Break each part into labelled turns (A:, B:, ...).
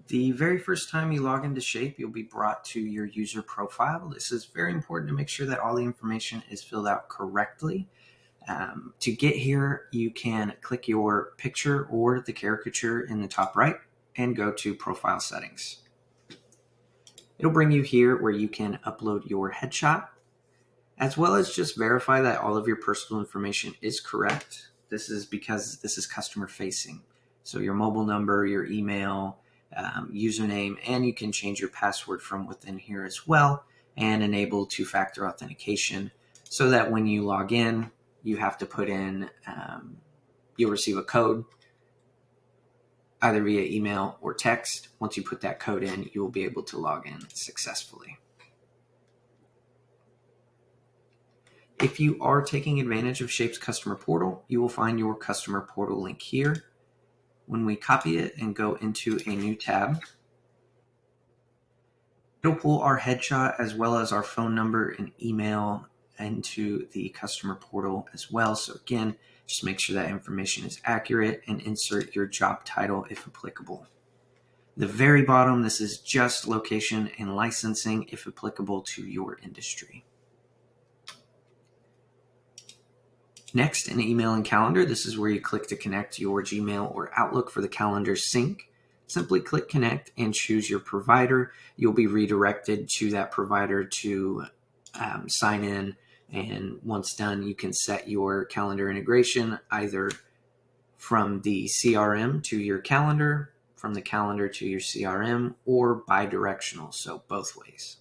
A: The very first time you log into Shape, you'll be brought to your user profile. This is very important to make sure that all the information is filled out correctly. To get here, you can click your picture or the caricature in the top right and go to Profile Settings. It'll bring you here where you can upload your headshot, as well as just verify that all of your personal information is correct. This is because this is customer facing. So your mobile number, your email, username, and you can change your password from within here as well and enable two-factor authentication so that when you log in, you have to put in, you'll receive a code either via email or text. Once you put that code in, you will be able to log in successfully. If you are taking advantage of Shape's customer portal, you will find your customer portal link here. When we copy it and go into a new tab, it'll pull our headshot as well as our phone number and email into the customer portal as well. So again, just make sure that information is accurate and insert your job title if applicable. The very bottom, this is just location and licensing if applicable to your industry. Next, in email and calendar, this is where you click to connect your Gmail or Outlook for the calendar sync. Simply click connect and choose your provider. You'll be redirected to that provider to sign in. And once done, you can set your calendar integration either from the CRM to your calendar, from the calendar to your CRM, or bi-directional, so both ways.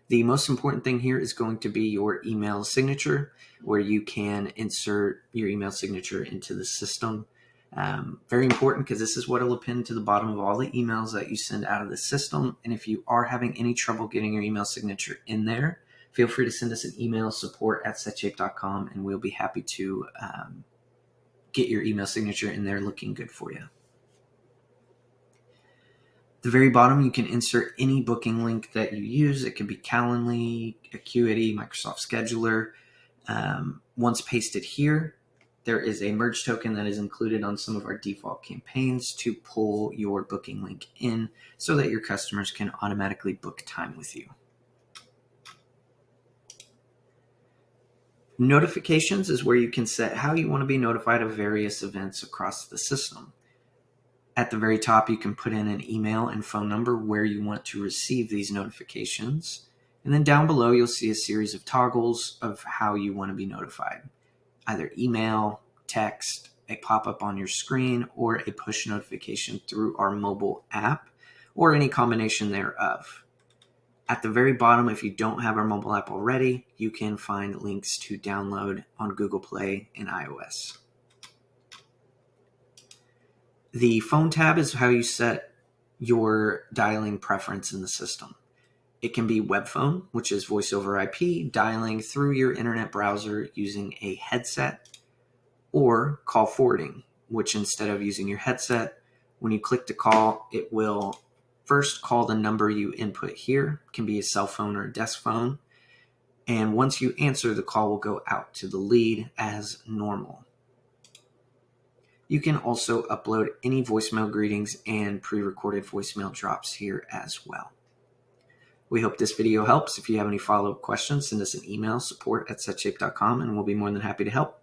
A: The most important thing here is going to be your email signature, where you can insert your email signature into the system. Very important because this is what will append to the bottom of all the emails that you send out of the system. And if you are having any trouble getting your email signature in there, feel free to send us an email, support@setshape.com, and we'll be happy to get your email signature in there looking good for you. At the very bottom, you can insert any booking link that you use. It could be Calendly, Acuity, Microsoft Scheduler. Once pasted here, there is a merge token that is included on some of our default campaigns to pull your booking link in so that your customers can automatically book time with you. Notifications is where you can set how you want to be notified of various events across the system. At the very top, you can put in an email and phone number where you want to receive these notifications. And then down below, you'll see a series of toggles of how you want to be notified. Either email, text, a pop-up on your screen, or a push notification through our mobile app, or any combination thereof. At the very bottom, if you don't have our mobile app already, you can find links to download on Google Play and iOS. The phone tab is how you set your dialing preference in the system. It can be web phone, which is voice over IP, dialing through your internet browser using a headset, or call forwarding, which instead of using your headset, when you click to call, it will first call the number you input here. It can be a cell phone or a desk phone. And once you answer, the call will go out to the lead as normal. You can also upload any voicemail greetings and pre-recorded voicemail drops here as well. We hope this video helps. If you have any follow-up questions, send us an email, support@setshape.com, and we'll be more than happy to help.